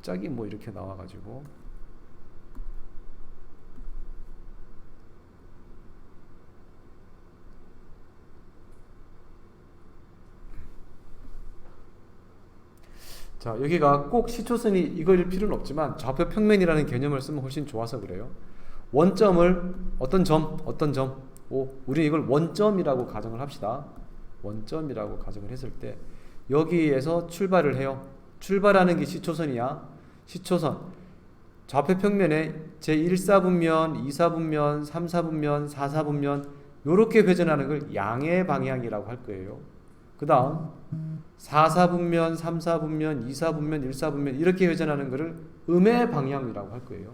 갑자기 뭐 이렇게 나와가지고 자, 여기가 꼭 시초선이 이거일 필요는 없지만 좌표 평면이라는 개념을 쓰면 훨씬 좋아서 그래요. 원점을 어떤 점, 우리는 이걸 원점이라고 가정을 합시다. 원점이라고 가정을 했을 때 여기에서 출발을 해요. 출발하는 게 시초선이야. 시초선. 좌표 평면에 제1사분면, 2사분면, 3사분면, 4사분면 요렇게 회전하는 걸 양의 방향이라고 할 거예요. 그 다음 4사분면, 3사분면, 2사분면, 1사분면 이렇게 회전하는 것을 음의 방향이라고 할 거예요.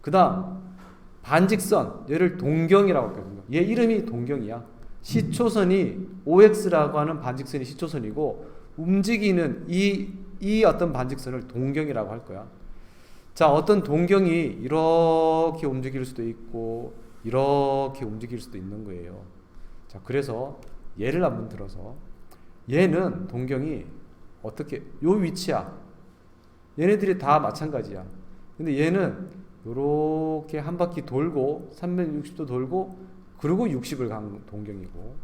그 다음 반직선, 얘를 동경이라고 했거든요. 얘 이름이 동경이야. 시초선이 OX라고 하는 반직선이 시초선이고 움직이는 이 어떤 반직선을 동경이라고 할 거야. 자, 어떤 동경이 이렇게 움직일 수도 있고 이렇게 움직일 수도 있는 거예요. 자, 그래서 예를 한번 들어서 얘는 동경이 어떻게 요 위치야. 얘네들이 다 마찬가지야. 근데 얘는 요렇게 한 바퀴 돌고 360도 돌고 그리고 60을 간 동경이고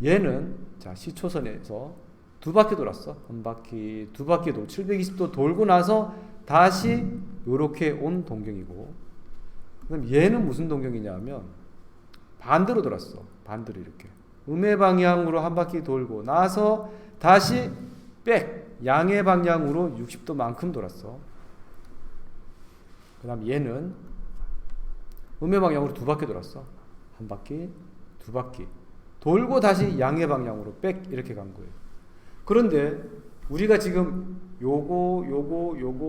얘는 자 시초선에서 두 바퀴 돌았어. 한 바퀴 두 바퀴 돌고 720도 돌고 나서 다시 요렇게 온 동경이고 그럼 얘는 무슨 동경이냐 하면 반대로 돌았어. 반대로 이렇게 음의 방향으로 한 바퀴 돌고 나서 다시 백 양의 방향으로 60도만큼 돌았어. 그 다음 얘는 음의 방향으로 두 바퀴 돌았어. 한 바퀴, 두 바퀴 돌고 다시 양의 방향으로 백 이렇게 간 거예요. 그런데 우리가 지금 요거만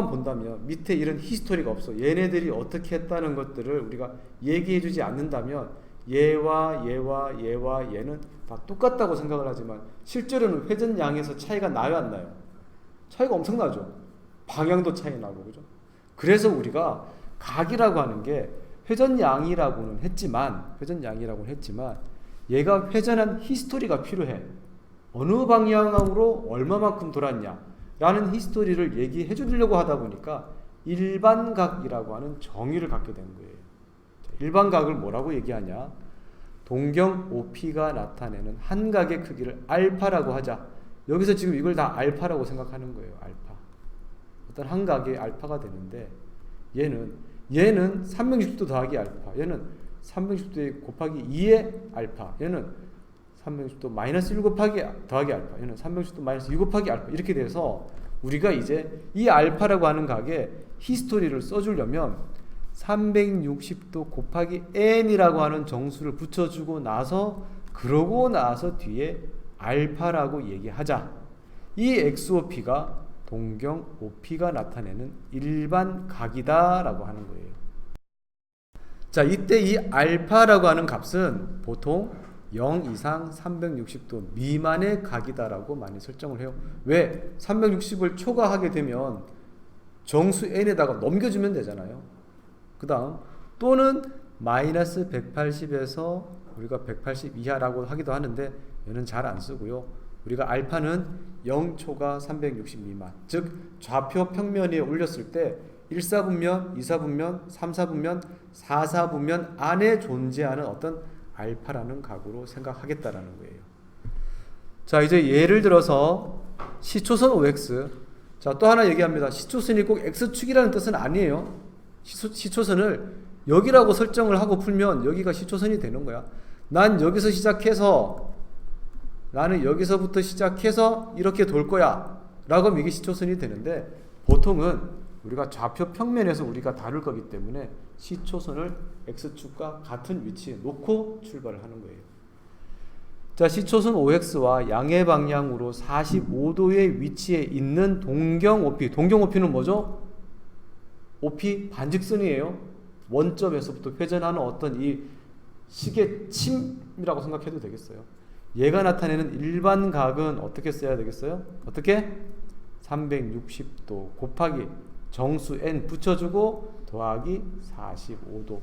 본다면 밑에 이런 히스토리가 없어. 얘네들이 어떻게 했다는 것들을 우리가 얘기해 주지 않는다면 얘와 얘는 다 똑같다고 생각을 하지만 실제로는 회전양에서 차이가 나요, 안 나요? 차이가 엄청나죠. 방향도 차이 나고, 그죠? 그래서 우리가 각이라고 하는 게 회전양이라고는 했지만 얘가 회전한 히스토리가 필요해. 어느 방향으로 얼마만큼 돌았냐 라는 히스토리를 얘기해 주려고 하다 보니까 일반각이라고 하는 정의를 갖게 된 거예요. 일반각을 뭐라고 얘기하냐? 동경 OP가 나타내는 한 각의 크기를 알파라고 하자. 여기서 지금 이걸 다 알파라고 생각하는 거예요. 알파. 어떤 한 각의 알파가 되는데 얘는 360도 더하기 알파, 얘는 360도 곱하기 2의 알파, 얘는 360도 마이너스 1 곱하기 더하기 알파, 얘는 360도 마이너스 2 곱하기 알파 이렇게 돼서 우리가 이제 이 알파라고 하는 각의 히스토리를 써주려면 360도 곱하기 n이라고 하는 정수를 붙여주고 나서 그러고 나서 뒤에 알파라고 얘기하자. 이 XOP가 동경 OP가 나타내는 일반 각이다 라고 하는 거예요. 자, 이때 이 알파라고 하는 값은 보통 0 이상 360도 미만의 각이다 라고 많이 설정을 해요. 왜? 360을 초과하게 되면 정수 n에다가 넘겨주면 되잖아요. 그 다음 또는 마이너스 180에서 우리가 180 이하라고 하기도 하는데 얘는 잘 안 쓰고요. 우리가 알파는 0초가 360 미만, 즉 좌표 평면에 올렸을 때 1사분면, 2사분면, 3사분면, 4사분면 안에 존재하는 어떤 알파라는 각으로 생각하겠다라는 거예요. 자, 이제 예를 들어서 시초선 OX. 자, 또 하나 얘기합니다. 시초선이 꼭 X축이라는 뜻은 아니에요. 시초선을 여기라고 설정을 하고 풀면 여기가 시초선이 되는 거야. 나는 여기서부터 시작해서 이렇게 돌 거야 라고 하면 이게 시초선이 되는데 보통은 우리가 좌표 평면에서 우리가 다룰 거기 때문에 시초선을 X축과 같은 위치에 놓고 출발을 하는 거예요. 자, 시초선 OX와 양의 방향으로 45도의 위치에 있는 동경 OP. 동경 OP는 뭐죠? OP 반직선이에요. 원점에서부터 회전하는 어떤 이 식의 침이라고 생각해도 되겠어요. 얘가 나타내는 일반 각은 어떻게 써야 되겠어요? 어떻게? 360도 곱하기 정수 n 붙여주고 더하기 45도.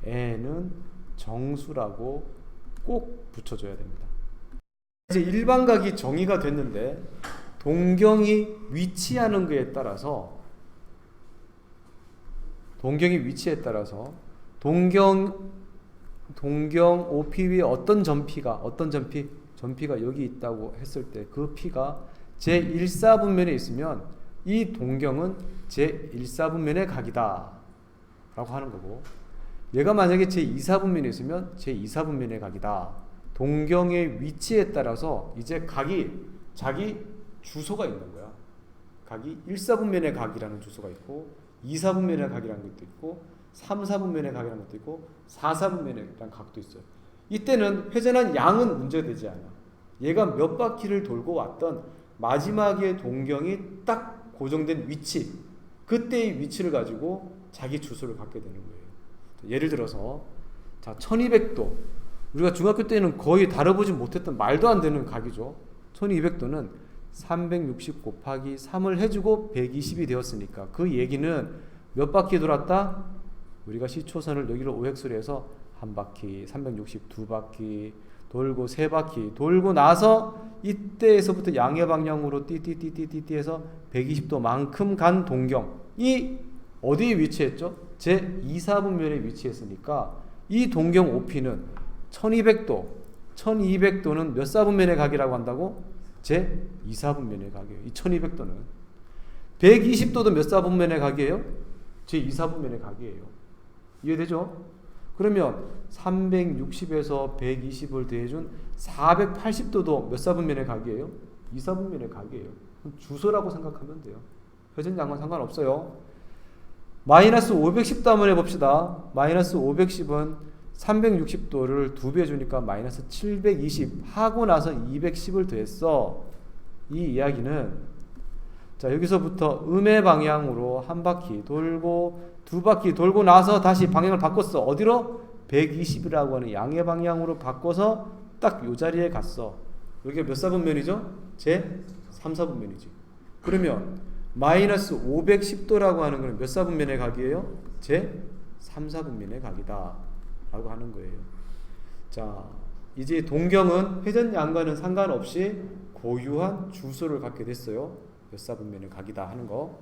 n은 정수라고 꼭 붙여줘야 됩니다. 이제 일반각이 정의가 됐는데 동경이 위치하는 그에 따라서 동경 OP 위에 어떤 전피가 여기 있다고 했을 때 그 P가 제1사분면에 있으면 이 동경은 제1사분면의 각이다 라고 하는 거고, 얘가 만약에 제2사분면에 있으면 제2사분면의 각이다. 동경의 위치에 따라서 이제 각이 자기 주소가 있는 거야. 각이 1사분면의 각이라는 주소가 있고 2사분면의 각이라는 것도 있고 3사분면의 각이라는 것도 있고 4사분면의 각도 있어요. 이때는 회전한 양은 문제되지 않아. 얘가 몇 바퀴를 돌고 왔던 마지막에 동경이 딱 고정된 위치, 그때의 위치를 가지고 자기 주소를 갖게 되는 거예요. 예를 들어서 자 1200도, 우리가 중학교 때는 거의 다뤄보지 못했던 말도 안 되는 각이죠. 1200도는 360 곱하기 3을 해주고 120이 되었으니까 그 얘기는 몇 바퀴 돌았다? 우리가 시초선을 여기로 오획수로 해서 한 바퀴, 360 두 바퀴 돌고 세 바퀴 돌고 나서 이때에서부터 양의 방향으로 띠띠띠띠띠 해서 120도만큼 간 동경이 어디에 위치했죠? 제2사분면에 위치했으니까 이 동경 OP는 1200도는 몇 사분면의 각이라고 한다고? 제2사분면의 각이에요. 이 1200도는 120도도 몇 사분면의 각이에요? 제2사분면의 각이에요. 이해되죠? 그러면 360에서 120을 더해준 480도도 몇 사분면의 각이에요? 2사분면의 각이에요. 주소라고 생각하면 돼요. 회전양은 상관없어요. 마이너스 510도 한번 해봅시다. 마이너스 510은 360도를 2배 주니까 마이너스 720 하고 나서 210을 더했어. 이 이야기는 자 여기서부터 음의 방향으로 한 바퀴 돌고 두 바퀴 돌고 나서 다시 방향을 바꿨어. 어디로? 120이라고 하는 양의 방향으로 바꿔서 딱 요 자리에 갔어. 여기가 몇 사분면이죠? 제 3사분면이지. 그러면 마이너스 510도라고 하는 것은 몇 사분면의 각이에요? 제 3사분면의 각이다 라고 하는 거예요. 자 이제 동경은 회전양과는 상관없이 고유한 주소를 갖게 됐어요. 몇 사분면의 각이다 하는 거.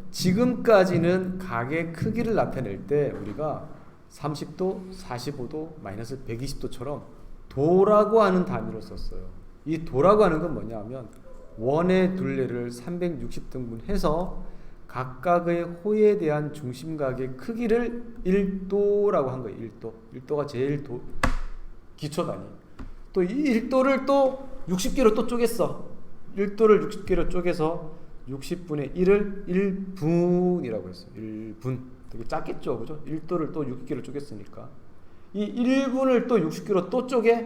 지금까지는 각의 크기를 나타낼 때 우리가 30도, 45도, 마이너스 120도처럼 도라고 하는 단위로 썼어요. 이 도라고 하는 건 뭐냐 하면 원의 둘레를 360등분 해서 각각의 호에 대한 중심각의 크기를 1도라고 한 거예요. 1도. 1도가 제일 기초 단위. 또 이 1도를 또 60개로 또 쪼갰어. 1도를 60개로 쪼개서 60분의 1을 1분이라고 했어요. 1분. 되게 작겠죠. 그죠? 1도를 또 60개로 쪼갰으니까. 이 1분을 또 60개로 또 쪼개.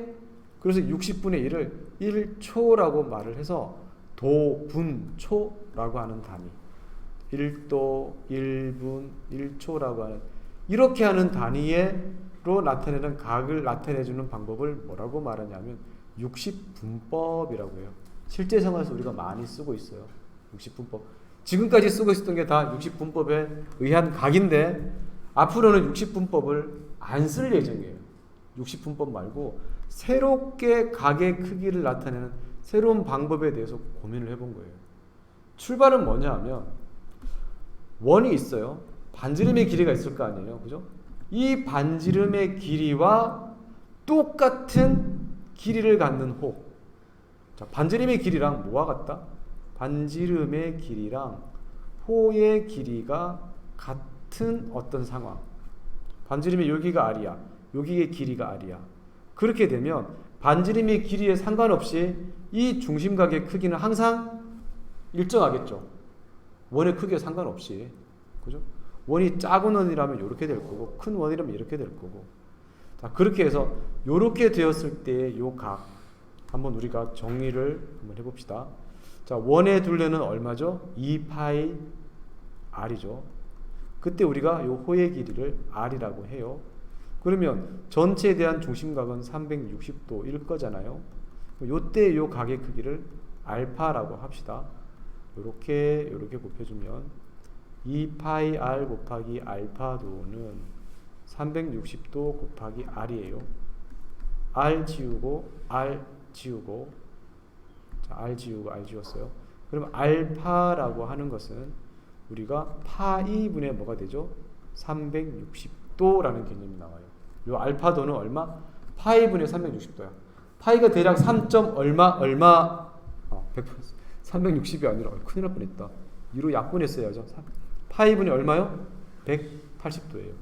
그래서 60분의 1을 1초라고 말을 해서 도분초라고 하는 단위. 1도, 1분, 1초라고 하는 이렇게 하는 단위로 나타내는 각을 나타내주는 방법을 뭐라고 말하냐면 60분법이라고 해요. 실제 생활에서 우리가 많이 쓰고 있어요. 60분법. 지금까지 쓰고 있었던 게 다 60분법에 의한 각인데 앞으로는 60분법을 안 쓸 예정이에요. 60분법 말고 새롭게 각의 크기를 나타내는 새로운 방법에 대해서 고민을 해본 거예요. 출발은 뭐냐 하면 원이 있어요. 반지름의 길이가 있을 거 아니에요. 그죠? 이 반지름의 길이와 똑같은 길이를 갖는 호. 자, 반지름의 길이랑 뭐와 같다? 반지름의 길이랑 호의 길이가 같은 어떤 상황. 반지름의 여기가 R이야. 여기의 길이가 R이야. 그렇게 되면 반지름의 길이에 상관없이 이 중심각의 크기는 항상 일정하겠죠. 원의 크기에 상관없이. 그죠? 원이 작은 원이라면 이렇게 될 거고 큰 원이라면 이렇게 될 거고. 자, 그렇게 해서 이렇게 되었을 때 요 각 한번 우리가 정리를 한번 해봅시다. 자, 원의 둘레는 얼마죠? 2파이 R이죠. 그때 우리가 요 호의 길이를 R이라고 해요. 그러면 전체에 대한 중심각은 360도일 거잖아요. 요때 요 각의 크기를 알파라고 합시다. 요렇게 곱해주면 2파이 R 곱하기 알파도는 360도 곱하기 R이에요. R 지우고 R 지우고 자, R 지우고 R 지웠어요. 그럼 알파라고 하는 것은 우리가 파이분의 뭐가 되죠? 360도라는 개념이 나와요. 요 알파도는 얼마? 파이분의 360도야. 파이가 대략 3. 얼마 360이 아니라 큰일 날 뻔했다. 2로 약분했어야죠. 파이분이 얼마요? 180도예요.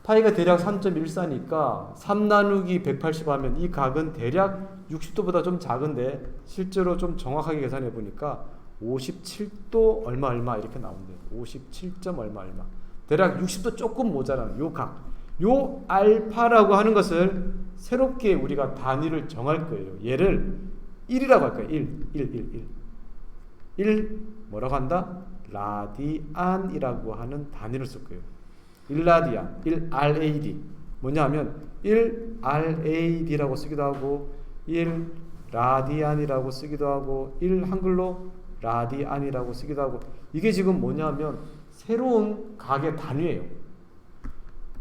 파이가 대략 3.14니까 3 나누기 180 하면 이 각은 대략 60도보다 좀 작은데 실제로 좀 정확하게 계산해 보니까 57도 얼마 이렇게 나온대요. 57. 얼마. 대략 60도 조금 모자라는 요 각. 요 알파라고 하는 것을 새롭게 우리가 단위를 정할 거예요. 얘를 1이라고 할 거예요. 1 뭐라고 한다? 라디안이라고 하는 단위를 쓸 거예요. 1라디안, 1RAD. 뭐냐 하면 1RAD라고 쓰기도 하고 1라디안이라고 쓰기도 하고 1 한글로 라디안이라고 쓰기도 하고 이게 지금 뭐냐면 새로운 각의 단위예요.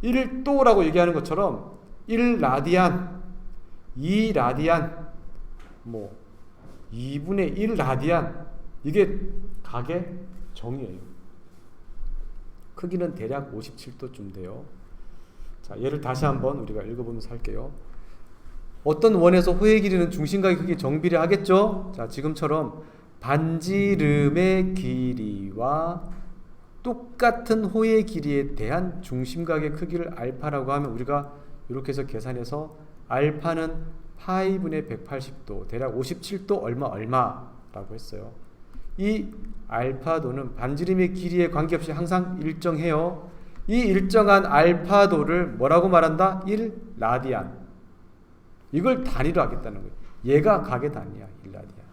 1도라고 얘기하는 것처럼 1라디안, 2라디안, 2분의 1라디안 이게 각의 정의예요. 크기는 대략 57도쯤 돼요. 자, 얘를 다시 한번 우리가 읽어보면서 할게요. 어떤 원에서 호의 길이는 중심각의 크기 정비례하겠죠? 자, 지금처럼 반지름의 길이와 똑같은 호의 길이에 대한 중심각의 크기를 알파라고 하면 우리가 이렇게 해서 계산해서 알파는 파이분의 180도 대략 57도 얼마라고 했어요. 이 알파도는 반지름의 길이에 관계없이 항상 일정해요. 이 일정한 알파도를 뭐라고 말한다? 1라디안. 이걸 단위로 하겠다는 거예요. 얘가 각의 단위야. 1라디안.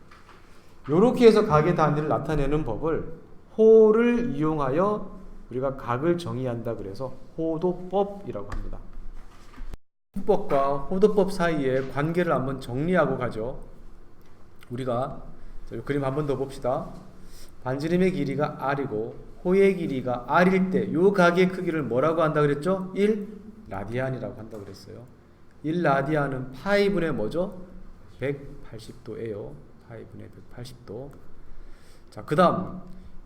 이렇게 해서 각의 단위를 나타내는 법을 호를 이용하여 우리가 각을 정의한다 그래서 호도법이라고 합니다. 호법과 호도법 사이의 관계를 한번 정리하고 가죠. 우리가 그림 한번 더 봅시다. 반지름의 길이가 R이고 호의 길이가 R일 때 요 각의 크기를 뭐라고 한다 그랬죠? 1라디안이라고 한다 그랬어요. 1라디안은 파이분의 뭐죠? 180도예요. 파이분의 180도. 자, 그 다음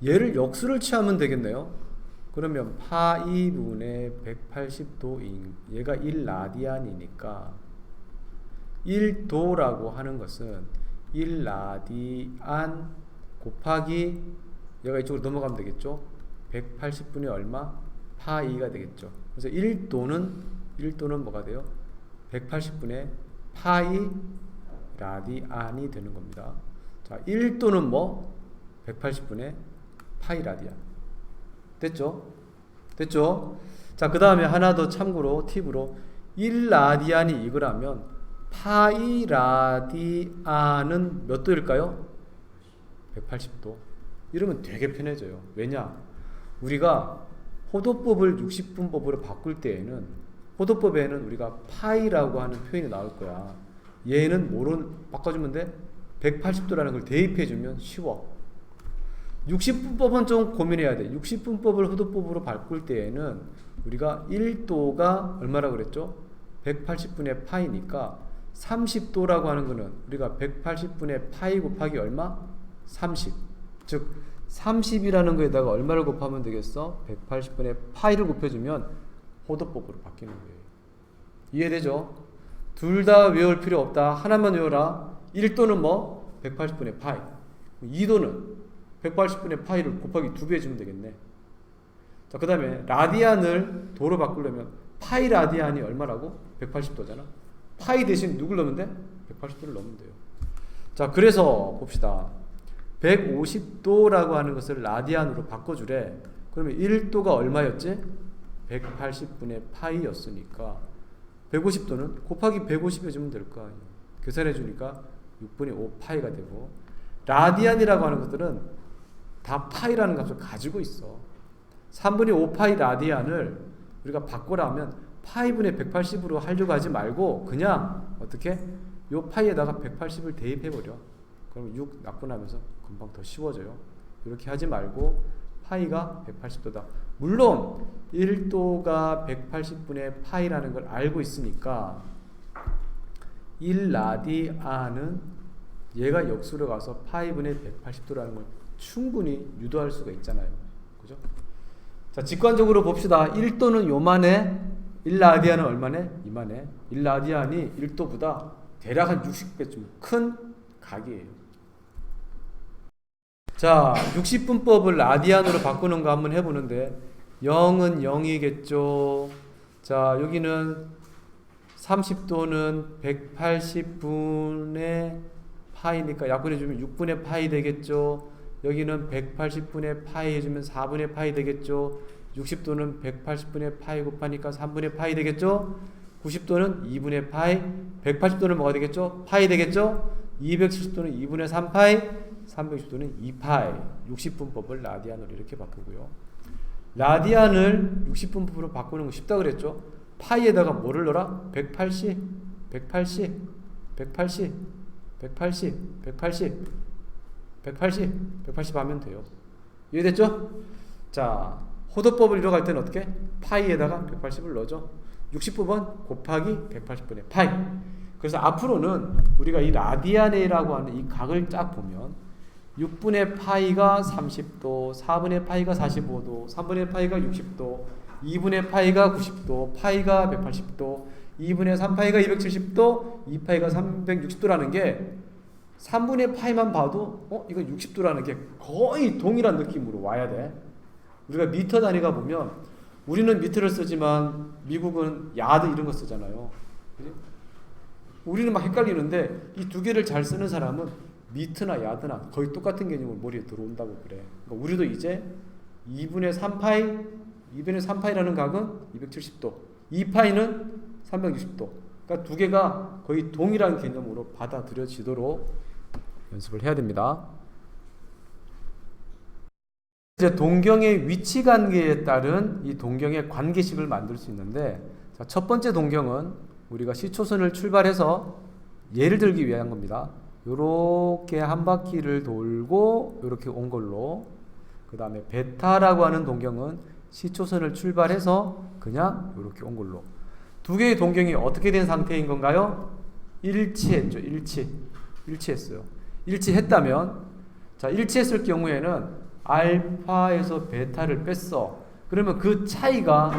얘를 역수를 취하면 되겠네요. 그러면 파이분의 180도인 얘가 1라디안이니까 1도라고 하는 것은 1라디안 곱하기 얘가 이쪽으로 넘어가면 되겠죠. 180분의 얼마? 파이가 되겠죠. 그래서 1도는 뭐가 돼요? 180분의 파이 라디안이 되는 겁니다. 자, 1도는 뭐? 180분의 파이 라디안. 됐죠? 자, 그 다음에 하나 더 참고로 팁으로 1라디안이 이거라면 파이 라디안은 몇 도일까요? 180도. 이러면 되게 편해져요. 왜냐? 우리가 호도법을 60분법으로 바꿀 때에는 호도법에는 우리가 파이라고 하는 표현이 나올 거야. 얘는 뭐로 바꿔주면 돼? 180도라는 걸 대입해주면 쉬워. 60분법은 좀 고민해야 돼. 60분법을 호도법으로 바꿀 때에는 우리가 1도가 얼마라고 그랬죠? 180분의 파이니까 30도라고 하는 거는 우리가 180분의 파이 곱하기 얼마? 30. 즉 30이라는 거에다가 얼마를 곱하면 되겠어? 180분의 파이를 곱해주면 호도법으로 바뀌는 거예요. 이해되죠? 둘 다 외울 필요 없다. 하나만 외워라. 1도는 뭐? 180분의 파이. 2도는 180분의 파이를 곱하기 2배 해주면 되겠네. 자, 그 다음에 라디안을 도로 바꾸려면 파이 라디안이 얼마라고? 180도잖아. 파이 대신 누굴 넣으면 돼? 180도를 넣으면 돼요. 자, 그래서 봅시다. 150도라고 하는 것을 라디안으로 바꿔주래. 그러면 1도가 얼마였지? 180분의 파이였으니까 150도는 곱하기 150 해주면 될 거 아니에요. 계산해 주니까 6분의 5 파이가 되고, 라디안이라고 하는 것들은 다 파이라는 값을 가지고 있어. 3분의 5 파이 라디안을 우리가 바꾸라면 파이분의 180으로 하려고 하지 말고 그냥 어떻게? 요 파이에다가 180을 대입해버려. 그럼 6 낙분하면서 금방 더 쉬워져요. 이렇게 하지 말고 파이가 180도다. 물론 1도가 180분의 파이라는 걸 알고 있으니까 1라디안은 얘가 역수로 가서 파이분의 180도라는 걸 충분히 유도할 수가 있잖아요. 그죠? 자, 직관적으로 봅시다. 1도는 요만해. 1라디안은 얼마네? 이만해. 1라디안이 1도보다 대략 한 60배쯤 큰 각이에요. 자, 60분법을 라디안으로 바꾸는 거 한번 해보는데 0은 0이겠죠. 자, 여기는 30도는 180분의 파이니까 약분해주면 6분의 파이 되겠죠. 여기는 180분의 파이 해주면 4분의 파이 되겠죠. 60도는 180분의 파이 곱하니까 3분의 파이 되겠죠. 90도는 2분의 파이, 180도는 뭐가 되겠죠? 파이 되겠죠. 270도는 2분의 3파이, 360도는 2파이. 60분법을 라디안으로 이렇게 바꾸고요. 라디안을 60분법으로 바꾸는 거 쉽다 그랬죠. 파이에다가 뭐를 넣어라? 180, 180, 180, 180, 180, 180, 180 하면 돼요. 이해됐죠? 자, 호도법을 이뤄갈 때는 어떻게? 파이에다가 180을 넣어줘. 60부분 곱하기 180분의 파이. 그래서 앞으로는 우리가 이 라디안이라고 하는 이 각을 쫙 보면 6분의 파이가 30도, 4분의 파이가 45도, 3분의 파이가 60도, 2분의 파이가 90도, 파이가 180도, 2분의 3파이가 270도, 2파이가 360도라는 게 3분의 파이만 봐도 이거 60도라는 게 거의 동일한 느낌으로 와야 돼. 우리가 미터 단위가 보면 우리는 미터를 쓰지만 미국은 야드 이런 거 쓰잖아요. 그치? 우리는 막 헷갈리는데 이 두 개를 잘 쓰는 사람은 미터나 야드나 거의 똑같은 개념으로 머리에 들어온다고 그래. 그러니까 우리도 이제 2분의 3파이라는 각은 270도, 2파이는 360도. 그러니까 두 개가 거의 동일한 개념으로 받아들여지도록 연습을 해야 됩니다. 이제 동경의 위치 관계에 따른 이 동경의 관계식을 만들 수 있는데, 자, 첫 번째 동경은 우리가 시초선을 출발해서 예를 들기 위한 겁니다. 요렇게 한 바퀴를 돌고 요렇게 온 걸로, 그 다음에 베타라고 하는 동경은 시초선을 출발해서 그냥 요렇게 온 걸로. 두 개의 동경이 어떻게 된 상태인 건가요? 일치했죠. 일치했어요. 일치했다면, 자, 일치했을 경우에는 알파에서 베타를 뺐어. 그러면 그 차이가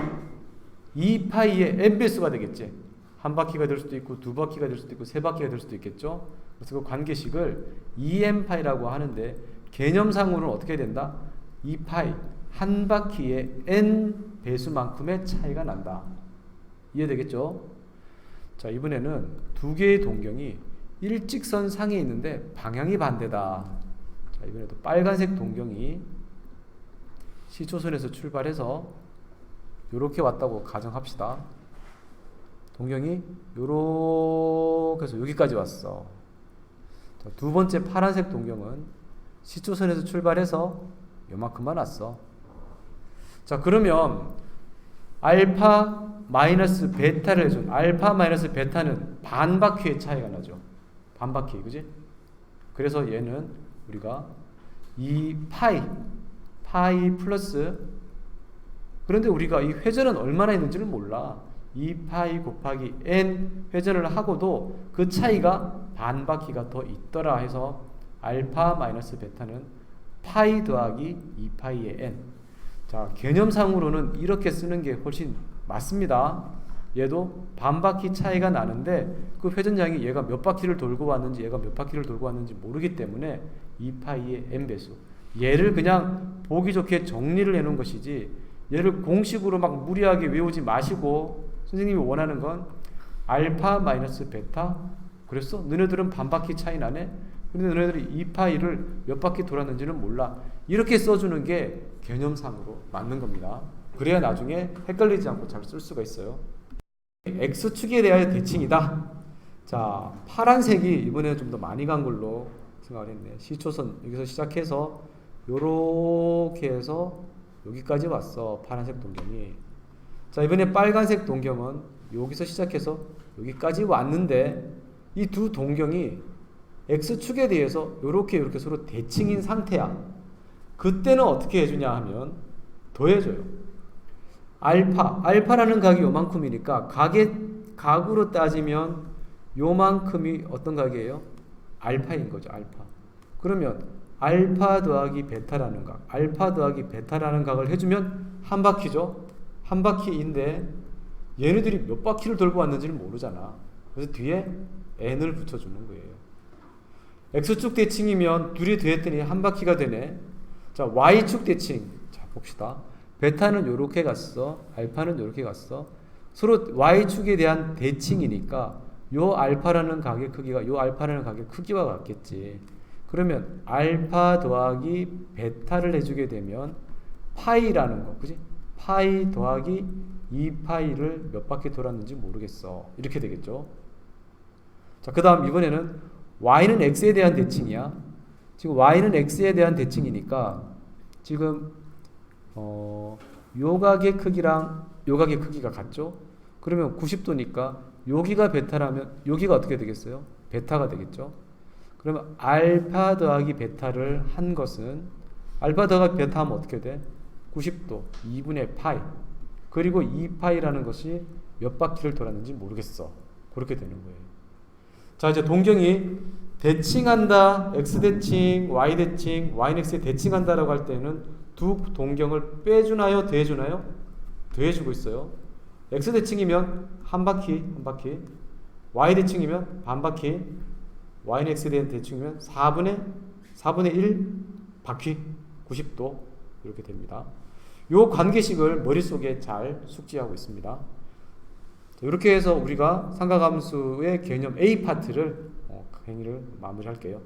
2파이의 n배수가 되겠지. 한 바퀴가 될 수도 있고 두 바퀴가 될 수도 있고 세 바퀴가 될 수도 있겠죠. 그래서 그 관계식을 2n파이라고 하는데 개념상으로는 어떻게 된다? 2파이 한 바퀴에 n 배수만큼의 차이가 난다. 이해되겠죠? 자, 이번에는 두 개의 동경이 일직선 상에 있는데 방향이 반대다. 자, 이번에도 빨간색 동경이 시초선에서 출발해서 요렇게 왔다고 가정합시다. 동경이 요렇게 해서 여기까지 왔어. 자, 두 번째 파란색 동경은 시초선에서 출발해서 요만큼만 왔어. 자, 그러면 알파 마이너스 베타를 해준 알파 마이너스 베타는 반 바퀴의 차이가 나죠. 반 바퀴, 그지? 그래서 얘는 우리가 이 파이 플러스, 그런데 우리가 이 회전은 얼마나 있는지를 몰라. 2파이 곱하기 n 회전을 하고도 그 차이가 반 바퀴가 더 있더라 해서 알파 마이너스 베타는 파이 더하기 2파이의 n. 자, 개념상으로는 이렇게 쓰는 게 훨씬 맞습니다. 얘도 반 바퀴 차이가 나는데 그 회전량이 얘가 몇 바퀴를 돌고 왔는지 얘가 몇 바퀴를 돌고 왔는지 모르기 때문에 2파이의 n배수. 얘를 그냥 보기 좋게 정리를 해놓은 것이지 얘를 공식으로 막 무리하게 외우지 마시고, 선생님이 원하는 건 알파 마이너스 베타, 그랬어? 너네들은 반 바퀴 차이 나네? 근데 너네들이 2파이를 몇 바퀴 돌았는지는 몰라. 이렇게 써주는 게 개념상으로 맞는 겁니다. 그래야 나중에 헷갈리지 않고 잘 쓸 수가 있어요. X축에 대하여 대칭이다. 자, 파란색이 이번에 좀 더 많이 간 걸로 생각을 했네. 시초선 여기서 시작해서 요렇게 해서 여기까지 왔어. 파란색 동경이. 자, 이번에 빨간색 동경은 여기서 시작해서 여기까지 왔는데 이 두 동경이 X축에 대해서 요렇게 서로 대칭인 상태야. 그때는 어떻게 해주냐 하면 더해줘요. 알파라는 각이 요만큼이니까 각으로 따지면 요만큼이 어떤 각이에요? 알파인 거죠. 알파. 그러면 알파 더하기 베타라는 각, 알파 더하기 베타라는 각을 해주면 한 바퀴죠. 한 바퀴인데 얘네들이 몇 바퀴를 돌고 왔는지를 모르잖아. 그래서 뒤에 n을 붙여주는 거예요. x축 대칭이면 둘이 더했더니 한 바퀴가 되네. 자, y축 대칭. 자, 봅시다. 베타는 요렇게 갔어. 알파는 요렇게 갔어. 서로 y축에 대한 대칭이니까 요 알파라는 각의 크기가 요 알파라는 각의 크기와 같겠지. 그러면 알파 더하기 베타를 해주게 되면 파이라는 거, 그지? 파이 더하기 2파이를 몇 바퀴 돌았는지 모르겠어. 이렇게 되겠죠. 자, 그 다음 이번에는 y는 x에 대한 대칭이야. 지금 y는 x에 대한 대칭이니까 지금 요 각의 크기랑 요 각의 크기가 같죠? 그러면 90도니까 여기가 베타라면 여기가 어떻게 되겠어요? 베타가 되겠죠? 그러면 알파 더하기 베타를 한 것은 알파 더하기 베타 하면 어떻게 돼? 90도 2분의 파이 그리고 2파이라는 것이 몇 바퀴를 돌았는지 모르겠어. 그렇게 되는 거예요. 자, 이제 동경이 대칭한다, x대칭, y대칭, y는 x에 대칭한다라고 할 때는 두 동경을 빼주나요? 더해주나요? 더해주고 있어요. x대칭이면 한 바퀴, y대칭이면 반 바퀴, y는 x에 대한 대칭이면 4분의 1 바퀴, 90도 이렇게 됩니다. 요 관계식을 머릿속에 잘 숙지하고 있습니다. 이렇게 해서 우리가 삼각함수의 개념 A 파트를 행위를 마무리할게요.